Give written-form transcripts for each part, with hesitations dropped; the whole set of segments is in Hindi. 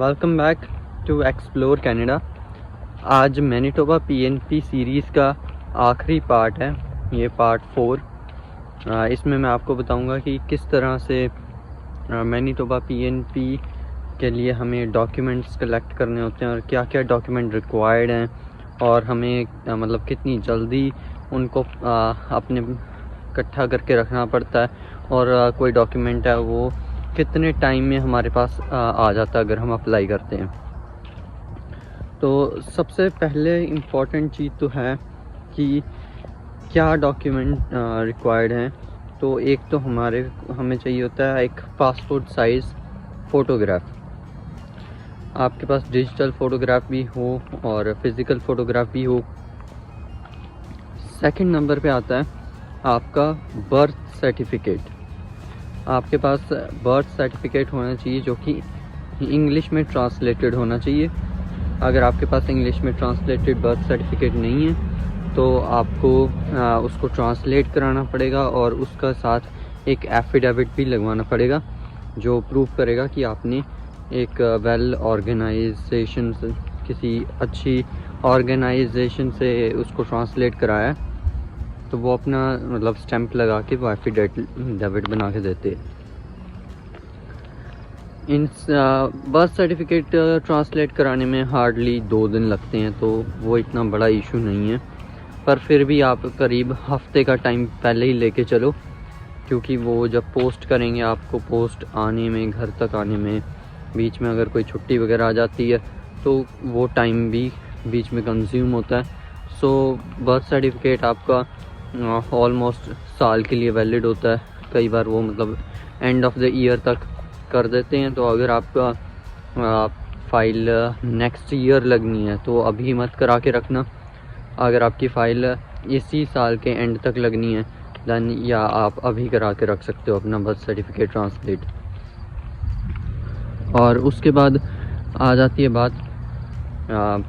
Welcome back to explore Canada. आज मैनीटोबा पीएनपी सीरीज़ का आखिरी पार्ट है, ये पार्ट 4। इसमें मैं आपको बताऊंगा कि किस तरह से मैनीटोबा पीएनपी के लिए हमें डॉक्यूमेंट्स कलेक्ट करने होते हैं और क्या क्या डॉक्यूमेंट रिक्वायर्ड हैं और हमें मतलब कितनी जल्दी उनको अपने इकट्ठा करके रखना पड़ता है और कोई डॉक्यूमेंट है वो कितने टाइम में हमारे पास आ जाता है अगर हम अप्लाई करते हैं। तो सबसे पहले इम्पॉर्टेंट चीज़ तो है कि क्या डॉक्यूमेंट रिक्वायर्ड हैं। तो एक तो हमें चाहिए होता है एक पासपोर्ट साइज़ फ़ोटोग्राफ। आपके पास डिजिटल फ़ोटोग्राफ भी हो और फिज़िकल फ़ोटोग्राफ भी हो। सेकंड नंबर पे आता है आपका बर्थ सर्टिफिकेट। आपके पास बर्थ सर्टिफिकेट होना चाहिए जो कि इंग्लिश में ट्रांसलेटेड होना चाहिए। अगर आपके पास इंग्लिश में ट्रांसलेटेड बर्थ सर्टिफिकेट नहीं है तो आपको उसको ट्रांसलेट कराना पड़ेगा और उसका साथ एक एफिडेविट भी लगवाना पड़ेगा जो प्रूव करेगा कि आपने एक वेल ऑर्गेनाइजेशन से, किसी अच्छी ऑर्गेनाइजेशन से उसको ट्रांसलेट कराया है, तो वो अपना मतलब स्टैंप लगा के वो एफिडेविट बना के देते हैं। इन बर्थ सर्टिफिकेट ट्रांसलेट कराने में हार्डली 2 दिन लगते हैं, तो वो इतना बड़ा इशू नहीं है। पर फिर भी आप करीब हफ्ते का टाइम पहले ही लेके चलो, क्योंकि वो जब पोस्ट करेंगे आपको पोस्ट आने में, घर तक आने में बीच में अगर कोई छुट्टी वगैरह आ जाती है तो वो टाइम भी बीच में कंज्यूम होता है। सो बर्थ सर्टिफिकेट आपका ऑलमोस्ट साल के लिए वैलिड होता है। कई बार वो मतलब एंड ऑफ द ईयर तक कर देते हैं। तो अगर आपका फ़ाइल नेक्स्ट ईयर लगनी है तो अभी मत करा के रखना। अगर आपकी फ़ाइल इसी साल के एंड तक लगनी है दैन या आप अभी करा के रख सकते हो अपना बर्थ सर्टिफिकेट ट्रांसलेट। और उसके बाद आ जाती है बात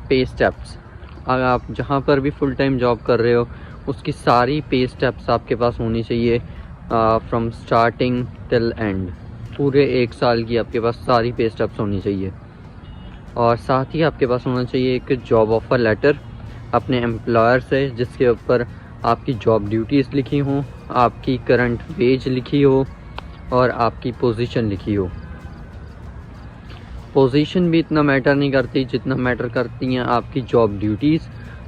पे स्टेप्स। अगर आप जहाँ पर भी फुल टाइम जॉब कर रहे हो उसकी सारी पे स्टेप्स आपके पास होनी चाहिए फ्रॉम स्टार्टिंग टिल एंड। पूरे 1 साल की आपके पास सारी पे स्टेप्स होनी चाहिए। और साथ ही आपके पास होना चाहिए एक जॉब ऑफ़र लेटर अपने एम्प्लॉयर से, जिसके ऊपर आपकी जॉब ड्यूटीज़ लिखी हों, आपकी करंट वेज लिखी हो और आपकी पोजीशन लिखी हो। पोजीशन भी इतना मैटर नहीं करती जितना मैटर करती हैं आपकी जॉब ड्यूटीज़।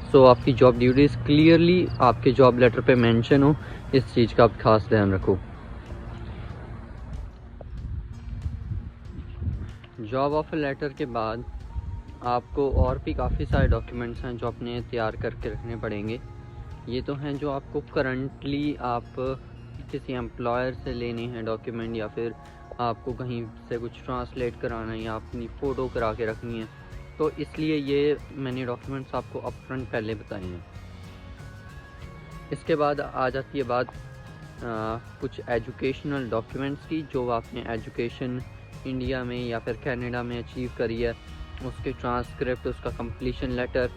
सो आपकी जॉब ड्यूटीज़ क्लियरली आपके जॉब लेटर पे मेंशन हो, इस चीज़ का आप खास ध्यान रखो। जॉब ऑफर लेटर के बाद आपको और भी काफ़ी सारे डॉक्यूमेंट्स हैं जो अपने तैयार करके रखने पड़ेंगे। ये तो हैं जो आपको करंटली आप किसी एम्प्लॉयर से लेने हैं डॉक्यूमेंट, या फिर आपको कहीं से कुछ ट्रांसलेट कराना है या अपनी फ़ोटो करा के रखनी है, तो इसलिए ये मैंने डॉक्यूमेंट्स आपको अपफ्रंट पहले बताए हैं। इसके बाद आ जाती है बात कुछ एजुकेशनल डॉक्यूमेंट्स की, जो आपने एजुकेशन इंडिया में या फिर कनाडा में अचीव करी है, उसके ट्रांसक्रिप्ट, उसका कंप्लीशन लेटर,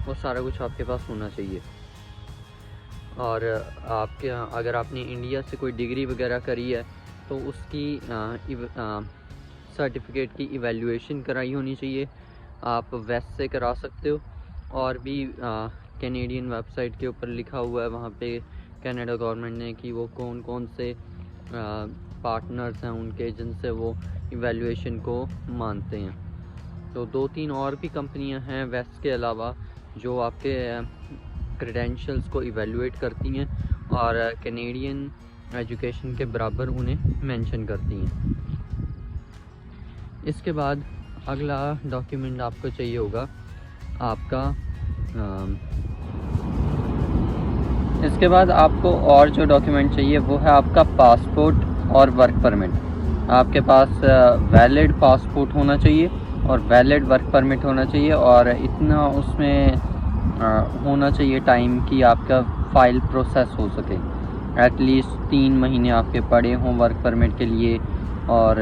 वो सारा कुछ आपके पास होना चाहिए। और आपके अगर आपने इंडिया से कोई डिग्री वगैरह करी है तो उसकी सर्टिफिकेट की इवैल्यूएशन कराई होनी चाहिए। आप वेस्ट से करा सकते हो, और भी कैनेडियन वेबसाइट के ऊपर लिखा हुआ है वहाँ पे कनाडा गवर्नमेंट ने कि वो कौन कौन से पार्टनर्स हैं उनके जिनसे वो इवैल्यूएशन को मानते हैं। तो 2-3 और भी कंपनियां हैं वेस्ट के अलावा जो आपके क्रेडेंशियल्स को इवैल्यूएट करती हैं और कैनेडियन एजुकेशन के बराबर उन्हें मेंशन करती हैं। इसके बाद अगला डॉक्यूमेंट आपको चाहिए होगा आपका इसके बाद आपको और जो डॉक्यूमेंट चाहिए वो है आपका पासपोर्ट और वर्क परमिट। आपके पास वैलिड पासपोर्ट होना चाहिए और वैलिड वर्क परमिट होना चाहिए, और इतना उसमें होना चाहिए टाइम कि आपका फ़ाइल प्रोसेस हो सके। एटलीस्ट 3 महीने आपके पड़े हों वर्क परमिट के लिए, और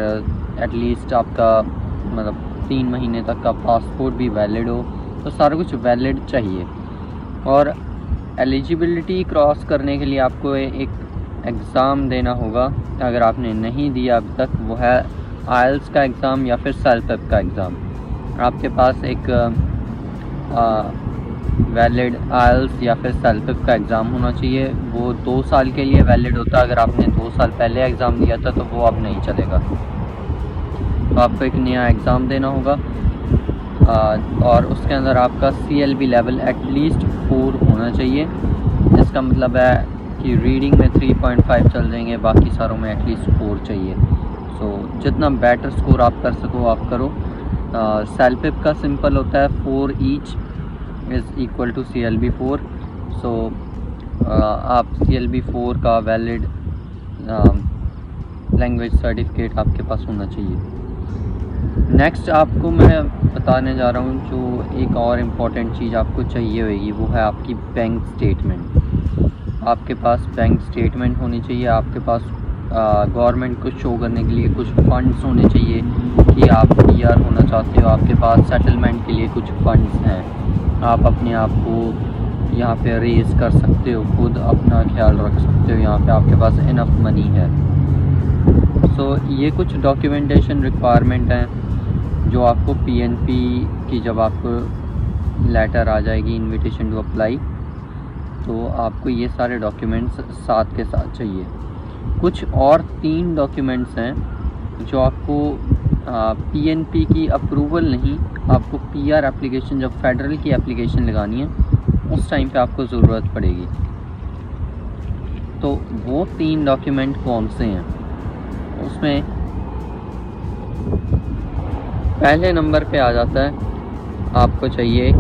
एटलीस्ट आपका मतलब 3 महीने तक का पासपोर्ट भी वैलिड हो। तो सारा कुछ वैलिड चाहिए। और एलिजिबिलिटी क्रॉस करने के लिए आपको एक एग्ज़ाम देना होगा, अगर आपने नहीं दिया अभी तक, वो है आइल्स का एग्ज़ाम या फिर सेल्फ का एग्ज़ाम। आपके पास एक वैलिड आइल्स या फिर सेल्फिप का एग्ज़ाम होना चाहिए। वो 2 साल के लिए वैलिड होता है। अगर आपने 2 साल पहले एग्ज़ाम दिया था तो वो अब नहीं चलेगा, तो आपको एक नया एग्ज़ाम देना होगा। और उसके अंदर आपका CLB लेवल एटलीस्ट 4 होना चाहिए। इसका मतलब है कि रीडिंग में 3.5 चल जाएंगे, बाकी सारों में एटलीस्ट 4 चाहिए। सो जितना बेटर स्कोर आप कर सको आप करो। सेल्फिप का सिंपल होता है 4 each is equal to CLB 4। So आप CLB 4 का वैलिड लैंग्वेज सर्टिफिकेट आपके पास होना चाहिए। नेक्स्ट आपको मैं बताने जा रहा हूँ जो एक और इम्पॉर्टेंट चीज़ आपको चाहिए होगी, वो है आपकी बैंक स्टेटमेंट। आपके पास बैंक स्टेटमेंट होनी चाहिए। आपके पास गवर्नमेंट को शो करने के लिए कुछ फंड्स होने चाहिए कि आप PR होना चाहते हो। आपके पास सेटलमेंट के लिए कुछ फंड्स हैं, आप अपने आप को यहाँ पे रेज़ कर सकते हो, खुद अपना ख्याल रख सकते हो, यहाँ पे आपके पास इनफ मनी है। सो ये कुछ डॉक्यूमेंटेशन रिक्वायरमेंट हैं जो आपको PNP की जब आपको लेटर आ जाएगी इनविटेशन टू अप्लाई, तो आपको ये सारे डॉक्यूमेंट्स साथ के साथ चाहिए। कुछ और 3 डॉक्यूमेंट्स हैं जो आपको PNP की अप्रूवल नहीं, आपको PR एप्लीकेशन जब फेडरल की एप्लीकेशन लगानी है उस टाइम पे आपको ज़रूरत पड़ेगी। तो वो 3 डॉक्यूमेंट कौन से हैं? उसमें पहले नंबर पे आ जाता है आपको चाहिए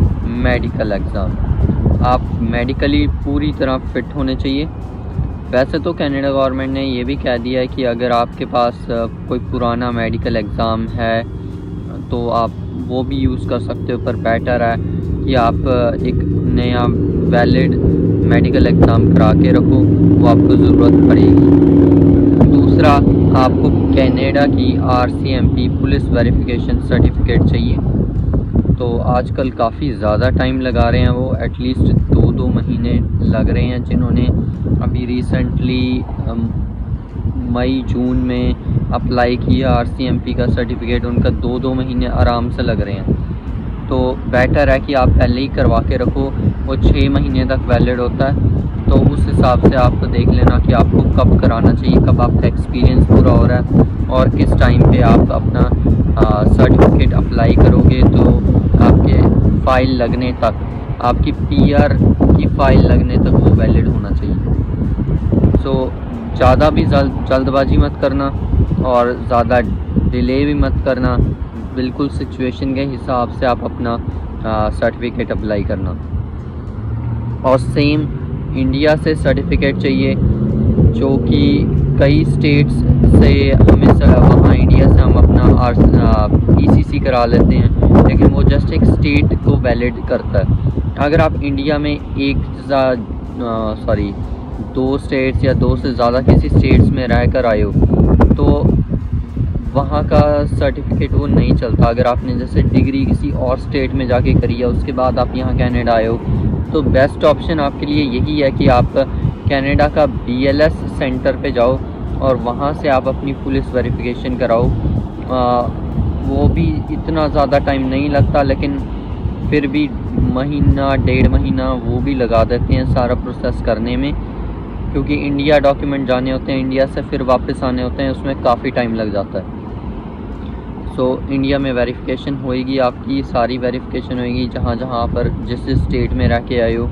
मेडिकल एग्ज़ाम। आप मेडिकली पूरी तरह फ़िट होने चाहिए। वैसे तो कनाडा गवर्नमेंट ने ये भी कह दिया है कि अगर आपके पास कोई पुराना मेडिकल एग्ज़ाम है तो आप वो भी यूज़ कर सकते हो, पर बेटर है कि आप एक नया वैलिड मेडिकल एग्ज़ाम करा के रखो, वो आपको ज़रूरत पड़ेगी। दूसरा, आपको कनाडा की RCMP पुलिस वेरिफिकेशन सर्टिफिकेट चाहिए। तो आजकल काफ़ी ज़्यादा टाइम लगा रहे हैं वो, एटलीस्ट 2 महीने लग रहे हैं। जिन्होंने अभी रिसेंटली मई जून में अप्लाई किया RCMP का सर्टिफिकेट, उनका 2 महीने आराम से लग रहे हैं। तो बेटर है कि आप पहले ही करवा के रखो, वो 6 महीने तक वैलिड होता है। तो उस हिसाब से आप देख लेना कि आपको कब कराना चाहिए, कब आपका एक्सपीरियंस पूरा हो रहा है और किस टाइम पे आप अपना सर्टिफिकेट अप्लाई करोगे। तो आपके फ़ाइल लगने तक, आपकी PR की फ़ाइल लगने तक वो वैलिड होना चाहिए। सो ज़्यादा भी जल्दबाजी मत करना और ज़्यादा डिले भी मत करना। बिल्कुल सिचुएशन के हिसाब से आप अपना सर्टिफिकेट अप्लाई करना। और सेम इंडिया से सर्टिफिकेट चाहिए, जो कि कई स्टेट्स से हमें वहाँ इंडिया से हम अपना PCC करा लेते हैं, लेकिन वो जस्ट एक स्टेट को वैलिड करता है। अगर आप इंडिया में 2 स्टेट्स या 2 से ज़्यादा किसी स्टेट्स में रह कर आए हो तो वहाँ का सर्टिफिकेट वो नहीं चलता। अगर आपने जैसे डिग्री किसी और स्टेट में जाके करी है, उसके बाद आप यहाँ कनाडा आए हो, तो बेस्ट ऑप्शन आपके लिए यही है कि आप कनाडा का BLS सेंटर पे जाओ और वहाँ से आप अपनी पुलिस वेरिफिकेशन कराओ। वो भी इतना ज़्यादा टाइम नहीं लगता, लेकिन फिर भी महीना 1.5 महीना वो भी लगा देते हैं सारा प्रोसेस करने में, क्योंकि इंडिया डॉक्यूमेंट जाने होते हैं, इंडिया से फिर वापस आने होते हैं, उसमें काफ़ी टाइम लग जाता है। सो इंडिया में वेरिफिकेशन होएगी, आपकी सारी वेरिफिकेशन होएगी जहाँ जहाँ पर जिस स्टेट में रह के आए हो।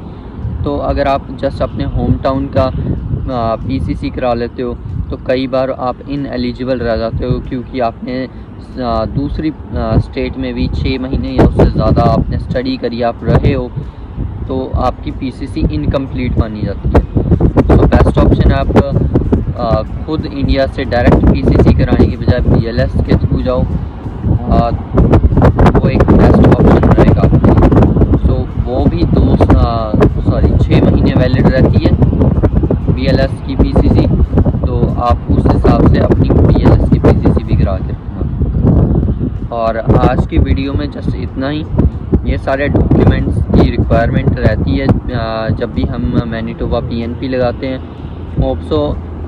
तो अगर आप जस्ट अपने होम टाउन का PCC करा लेते हो तो कई बार आप इनएलिजिबल रह जाते हो, क्योंकि आपने दूसरी स्टेट में भी 6 महीने या उससे ज़्यादा आपने स्टडी करी, आप रहे हो, तो आपकी PCC इनकम्प्लीट मानी जाती है। तो बेस्ट ऑप्शन है आप खुद इंडिया से डायरेक्ट PCC कराने के बजाय BLS के थ्रू जाओ, वो एक बेस्ट ऑप्शन रहेगा आपके लिए। सो वो भी 6 महीने वैलिड रहती है BLS की PCC, तो आप उस हिसाब से अपनी BLS की PCC भी करा के रखना। और आज की वीडियो में जस्ट इतना ही। ये सारे डॉक्यूमेंट्स की रिक्वायरमेंट रहती है जब भी हम मैनिटोबा PNP लगाते हैं। ऑल्सो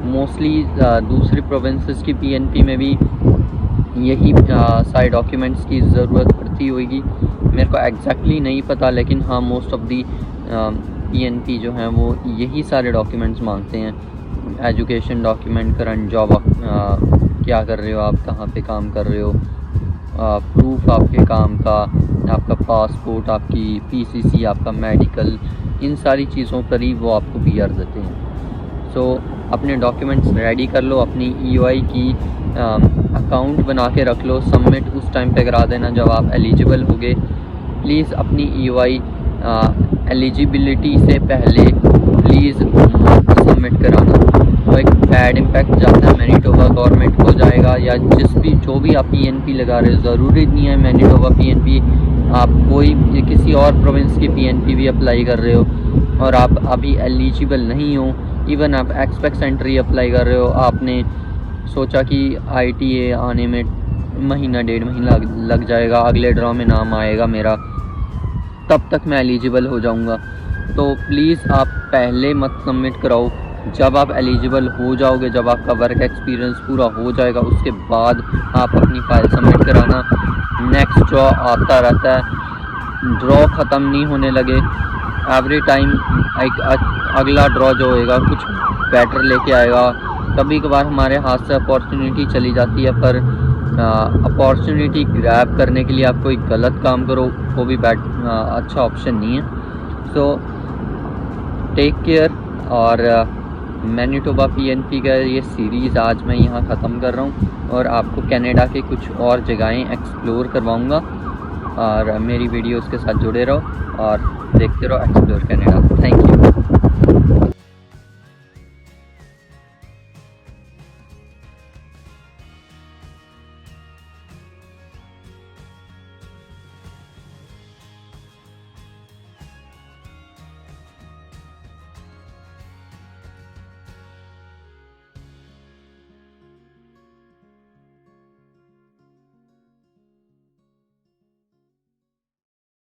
मोस्टली दूसरी प्रोविंसेस की PNP में भी यही सारे डॉक्यूमेंट्स की ज़रूरत पड़ती होगी। मेरे को एग्जैक्टली नहीं पता, लेकिन हाँ मोस्ट ऑफ दी PNP जो हैं वो यही सारे डॉक्यूमेंट्स मांगते हैं। एजुकेशन डॉक्यूमेंट, करंट जॉब, क्या कर रहे हो आप, कहाँ पे काम कर रहे हो, प्रूफ आपके काम का, आपका पासपोर्ट, आपकी PCC, आपका मेडिकल, इन सारी चीज़ों पर ही वो आपको PR देते हैं। सो अपने डॉक्यूमेंट्स रेडी कर लो, अपनी EOI की अकाउंट बना के रख लो, सबमिट उस टाइम पे करा देना जब आप एलिजिबल होगे। प्लीज़ अपनी EOI एलिजिबिलिटी से पहले प्लीज़ सबमिट कराना। तो एक बैड इम्पैक्ट जाता है मैनीटोबा गवर्नमेंट को जाएगा, या जो भी आप PNP लगा रहे हो। ज़रूरी नहीं है मैनीटोबा PNP, आप कोई किसी और प्रोविंस की PNP भी अप्लाई कर रहे हो और आप अभी एलिजिबल नहीं हो, इवन आप एक्सपेक्ट एंट्री अप्लाई कर रहे हो, आपने सोचा कि ITA आने में महीना 1.5 महीना लग जाएगा, अगले ड्रॉ में नाम आएगा मेरा, तब तक मैं एलिजिबल हो जाऊंगा। तो प्लीज़ आप पहले मत सबमिट कराओ। जब आप एलिजिबल हो जाओगे, जब आपका वर्क एक्सपीरियंस पूरा हो जाएगा, उसके बाद आप अपनी फ़ाइल सबमिट कराना। नेक्स्ट ड्रॉ आता रहता है, ड्रॉ ख़त्म नहीं होने लगे। एवरी टाइम एक अगला ड्रॉ जो होएगा कुछ बेटर लेके आएगा। कभी कभार हमारे हाथ से अपॉर्चुनिटी चली जाती है, पर अपॉर्चुनिटी ग्रैब करने के लिए आप कोई गलत काम करो वो भी अच्छा ऑप्शन नहीं है। So take care. और मैनीटोबा PNP का ये सीरीज़ आज मैं यहाँ ख़त्म कर रहा हूँ और आपको कनाडा के कुछ और जगहें एक्सप्लोर करवाऊँगा। और मेरी वीडियोज़ के साथ जुड़े रहो और देखते रहो एक्सप्लोर कनाडा। Thank you.